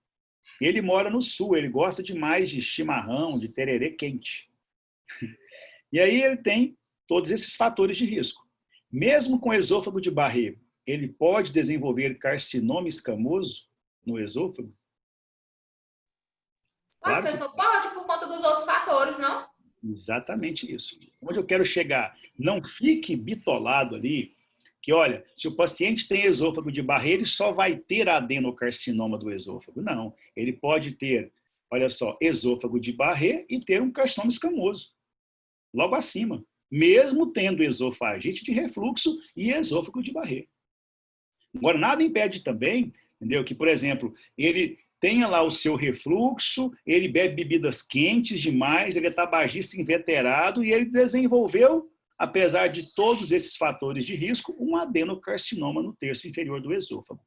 Ele mora no sul, ele gosta demais de chimarrão, de tererê quente. E aí ele tem todos esses fatores de risco. Mesmo com esôfago de Barré ele pode desenvolver carcinoma escamoso no esôfago? Claro, professor, pode, por conta dos outros fatores, não? Exatamente isso. Onde eu quero chegar? Não fique bitolado ali, que olha, se o paciente tem esôfago de Barré, ele só vai ter adenocarcinoma do esôfago. Não, ele pode ter, olha só, esôfago de Barré e ter um carcinoma escamoso, logo acima, mesmo tendo esofagite de refluxo e esôfago de Barré. Agora, nada impede também, entendeu, que, por exemplo, ele tenha lá o seu refluxo, ele bebe bebidas quentes demais, ele é tabagista inveterado e ele desenvolveu, apesar de todos esses fatores de risco, um adenocarcinoma no terço inferior do esôfago.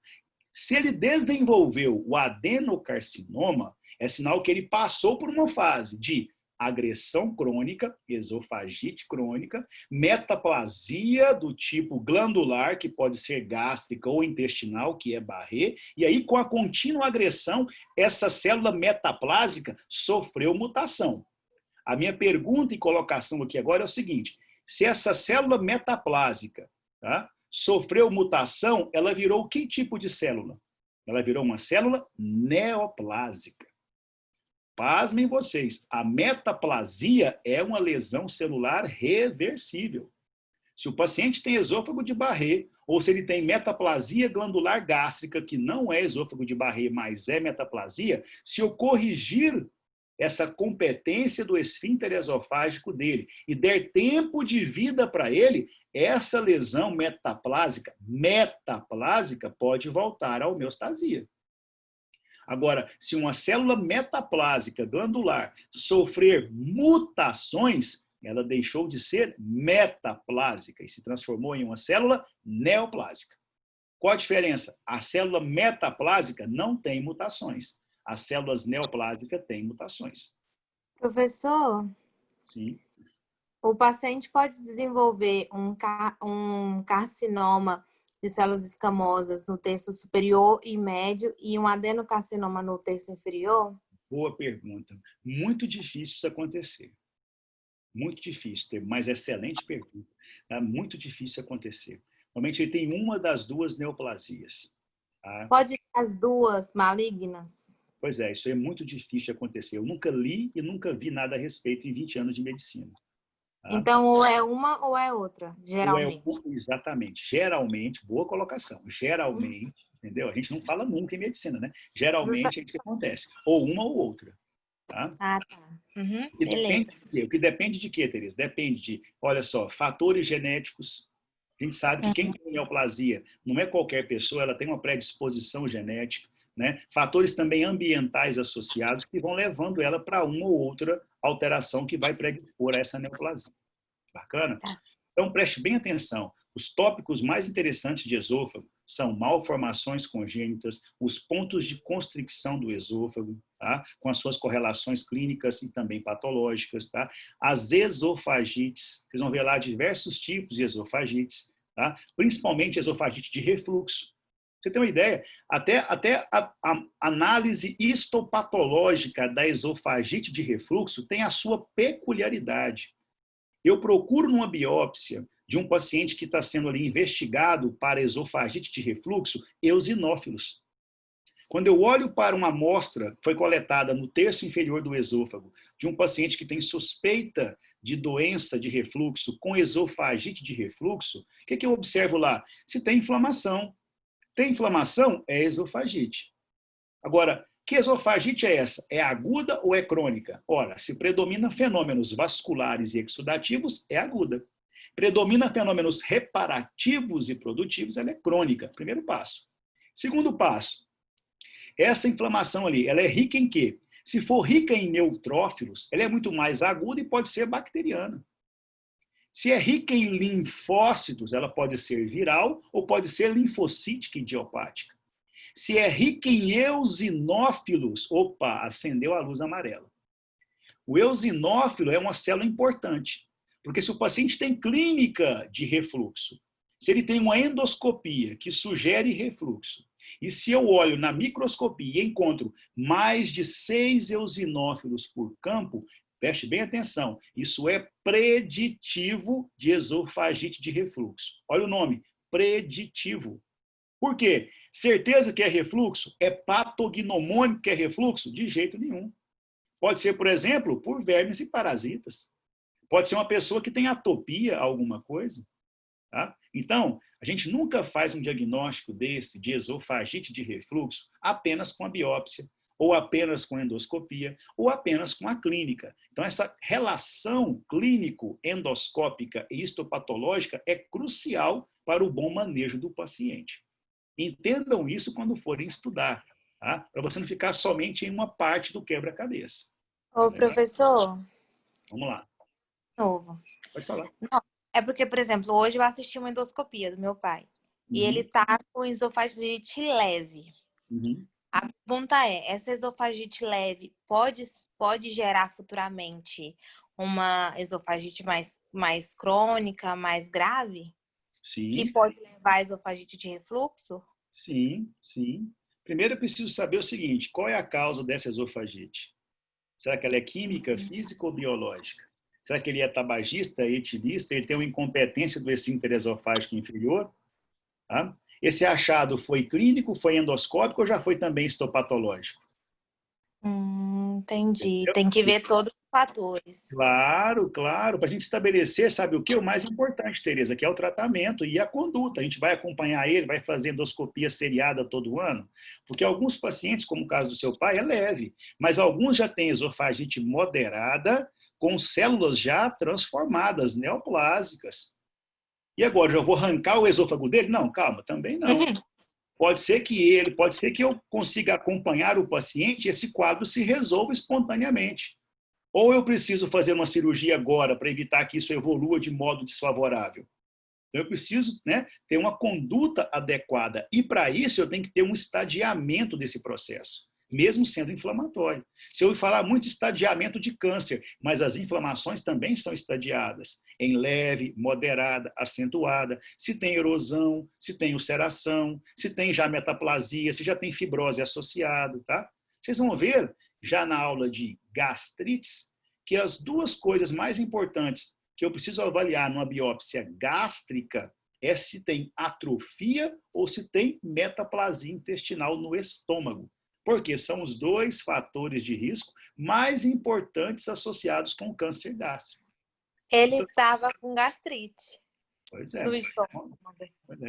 Se ele desenvolveu o adenocarcinoma, é sinal que ele passou por uma fase de agressão crônica, esofagite crônica, metaplasia do tipo glandular, que pode ser gástrica ou intestinal, que é Barré, e aí com a contínua agressão, essa célula metaplásica sofreu mutação. A minha pergunta e colocação aqui agora é o seguinte, se essa célula metaplásica, tá, sofreu mutação, ela virou que tipo de célula? Ela virou uma célula neoplásica. Pasmem vocês, a metaplasia é uma lesão celular reversível. Se o paciente tem esôfago de Barré, ou se ele tem metaplasia glandular gástrica, que não é esôfago de Barré, mas é metaplasia, se eu corrigir essa competência do esfíncter esofágico dele e der tempo de vida para ele, essa lesão metaplásica pode voltar à homeostasia. Agora, se uma célula metaplásica glandular sofrer mutações, ela deixou de ser metaplásica e se transformou em uma célula neoplásica. Qual a diferença? A célula metaplásica não tem mutações. As células neoplásicas têm mutações. Professor? Sim. O paciente pode desenvolver um carcinoma de células escamosas no terço superior e médio e um adenocarcinoma no terço inferior? Boa pergunta. Muito difícil isso acontecer. Muito difícil, mas excelente pergunta. É muito difícil acontecer. Normalmente ele tem uma das duas neoplasias. Tá? Pode ter as duas malignas? Pois é, isso é muito difícil de acontecer. Eu nunca li e nunca vi nada a respeito em 20 anos de medicina. Tá? Então, ou é uma ou é outra, geralmente. Exatamente. Geralmente, boa colocação. Geralmente, entendeu? A gente não fala nunca em medicina, né? Geralmente é o que acontece. Ou uma ou outra. Tá? Ah, tá. Uhum, beleza. O que depende de quê, Tereza? Depende de, olha só, fatores genéticos. A gente sabe que quem tem neoplasia não é qualquer pessoa, ela tem uma predisposição genética. Né? Fatores também ambientais associados que vão levando ela para uma ou outra alteração que vai predispor a essa neoplasia. Bacana? Então, preste bem atenção. Os tópicos mais interessantes de esôfago são malformações congênitas, os pontos de constricção do esôfago, tá? Com as suas correlações clínicas e também patológicas, tá? As esofagites, vocês vão ver lá diversos tipos de esofagites, tá? Principalmente esofagite de refluxo. Você tem uma ideia? Até a análise histopatológica da esofagite de refluxo tem a sua peculiaridade. Eu procuro numa biópsia de um paciente que está sendo ali investigado para esofagite de refluxo, eosinófilos. Quando eu olho para uma amostra que foi coletada no terço inferior do esôfago, de um paciente que tem suspeita de doença de refluxo com esofagite de refluxo, o que eu observo lá? Se tem inflamação. Tem inflamação? É esofagite. Agora, que esofagite é essa? É aguda ou é crônica? Ora, se predomina fenômenos vasculares e exudativos, é aguda. Predomina fenômenos reparativos e produtivos, ela é crônica. Primeiro passo. Segundo passo, essa inflamação ali, ela é rica em quê? Se for rica em neutrófilos, ela é muito mais aguda e pode ser bacteriana. Se é rica em linfócitos, ela pode ser viral ou pode ser linfocítica idiopática. Se é rica em eosinófilos, opa, acendeu a luz amarela. O eosinófilo é uma célula importante, porque se o paciente tem clínica de refluxo, se ele tem uma endoscopia que sugere refluxo, e se eu olho na microscopia e encontro mais de 6 eosinófilos por campo, preste bem atenção, isso é preditivo de esofagite de refluxo. Olha o nome, preditivo. Por quê? Certeza que é refluxo? É patognomônico que é refluxo? De jeito nenhum. Pode ser, por exemplo, por vermes e parasitas. Pode ser uma pessoa que tem atopia a alguma coisa. Tá? Então, a gente nunca faz um diagnóstico desse, de esofagite de refluxo, apenas com a biópsia, ou apenas com a endoscopia, ou apenas com a clínica. Então, essa relação clínico-endoscópica e histopatológica é crucial para o bom manejo do paciente. Entendam isso quando forem estudar, tá? Para você não ficar somente em uma parte do quebra-cabeça. Ô, professor. Vamos lá. Novo. Pode falar. Não, é porque, por exemplo, hoje eu assisti uma endoscopia do meu pai. E ele tá com esofagite leve. A pergunta é, essa esofagite leve pode gerar futuramente uma esofagite mais crônica, mais grave? Sim. Que pode levar a esofagite de refluxo? Sim, sim. Primeiro eu preciso saber o seguinte, qual é a causa dessa esofagite? Será que ela é química, física ou biológica? Será que ele é tabagista, etilista, ele tem uma incompetência do esfíncter esofágico inferior? Tá? Esse achado foi clínico, foi endoscópico ou já foi também histopatológico? Entendi. Tem que ver todos os fatores. Claro, claro. Para a gente estabelecer, sabe o que? O mais importante, Tereza, que é o tratamento e a conduta. A gente vai acompanhar ele, vai fazer endoscopia seriada todo ano, porque alguns pacientes, como o caso do seu pai, é leve, mas alguns já têm esofagite moderada, com células já transformadas, neoplásicas. E agora, já vou arrancar o esôfago dele? Não, calma, também não. Pode ser que eu consiga acompanhar o paciente e esse quadro se resolva espontaneamente. Ou eu preciso fazer uma cirurgia agora para evitar que isso evolua de modo desfavorável. Então, eu preciso, né, ter uma conduta adequada. E, para isso, eu tenho que ter um estadiamento desse processo, mesmo sendo inflamatório. Se eu falar muito de estadiamento de câncer, mas as inflamações também são estadiadas, em leve, moderada, acentuada, se tem erosão, se tem ulceração, se tem já metaplasia, se já tem fibrose associado, tá? Vocês vão ver, já na aula de gastrites, que as duas coisas mais importantes que eu preciso avaliar numa biópsia gástrica é se tem atrofia ou se tem metaplasia intestinal no estômago. Porque são os dois fatores de risco mais importantes associados com o câncer gástrico. Ele estava com gastrite. Pois é. Do estômago.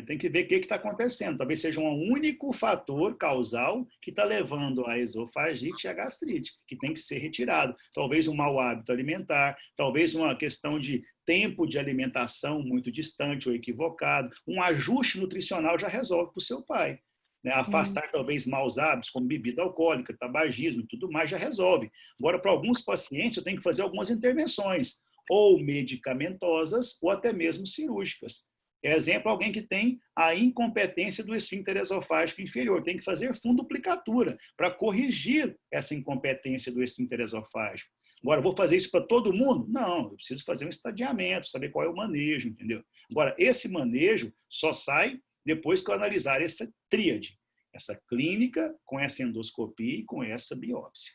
Tem que ver o que está acontecendo. Talvez seja um único fator causal que está levando a esofagite e a gastrite, que tem que ser retirado. Talvez um mau hábito alimentar, talvez uma questão de tempo de alimentação muito distante ou equivocado. Um ajuste nutricional já resolve para o seu pai. Né? Afastar talvez maus hábitos, como bebida alcoólica, tabagismo e tudo mais, já resolve. Agora, para alguns pacientes, eu tenho que fazer algumas intervenções, ou medicamentosas, ou até mesmo cirúrgicas. Exemplo, alguém que tem a incompetência do esfíncter esofágico inferior, tem que fazer funduplicatura para corrigir essa incompetência do esfíncter esofágico. Agora, vou fazer isso para todo mundo? Não, eu preciso fazer um estadiamento, saber qual é o manejo, entendeu? Agora, esse manejo só sai depois que eu analisar essa tríade, essa clínica, com essa endoscopia e com essa biópsia.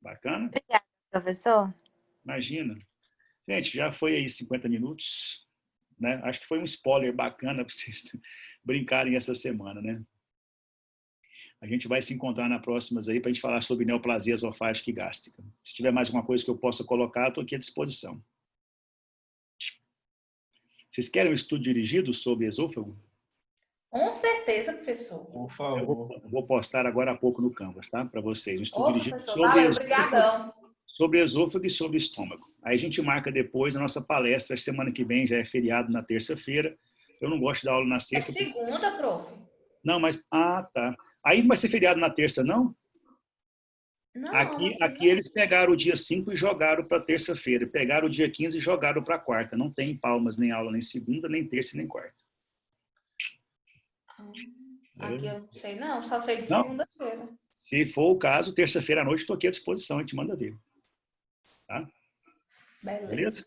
Bacana? Obrigada, professor. Imagina. Gente, já foi aí 50 minutos, né? Acho que foi um spoiler bacana para vocês brincarem essa semana, né? A gente vai se encontrar na próximas aí para a gente falar sobre neoplasia esofágica e gástrica. Se tiver mais alguma coisa que eu possa colocar, estou aqui à disposição. Vocês querem um estudo dirigido sobre esôfago? Com certeza, professor. Por favor. Eu vou postar agora há pouco no Canvas, tá? Para vocês. Um estudo dirigido professor, sobre valeu, obrigadão. Sobre esôfago e sobre estômago. Aí a gente marca depois a nossa palestra, semana que vem, já é feriado na terça-feira. Eu não gosto de dar aula na sexta. É segunda, prof. Não, mas... Ah, tá. Aí não vai ser feriado na terça, não? Não. Aqui eles pegaram o dia 5 e jogaram para terça-feira. Pegaram o dia 15 e jogaram para quarta. Não tem Palmas, nem aula, nem segunda, nem terça, nem quarta. Aqui eu não sei, não. Só sei de segunda-feira. Se for o caso, terça-feira à noite estou aqui à disposição. A gente manda ver. Tá? Beleza?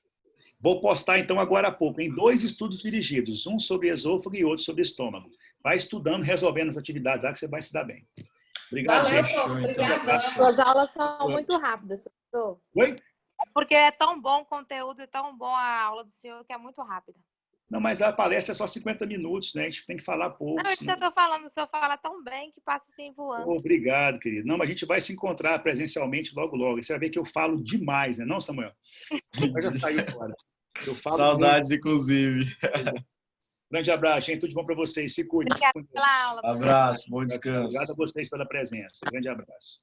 Vou postar, então, agora há pouco, em 2 estudos dirigidos. Um sobre esôfago e outro sobre estômago. Vai estudando, resolvendo as atividades lá que você vai se dar bem. Obrigado, valeu, gente. Obrigada. Suas aulas são muito rápidas, professor. Oi? É porque é tão bom o conteúdo e tão bom a aula do senhor que é muito rápida. Não, mas a palestra é só 50 minutos, né? A gente tem que falar pouco. Não, isso que eu tô falando, o senhor fala tão bem que passa assim voando. Obrigado, querido. Não, mas a gente vai se encontrar presencialmente logo, logo. Você vai ver que eu falo demais, né? Não, Samuel? Eu já saiu fora. Eu falo Saudades, muito. inclusive. Grande abraço, gente. Tudo de bom para vocês. Se cuidem. Obrigada pela aula. Abraço, bom descanso. Obrigado a vocês pela presença. Grande abraço.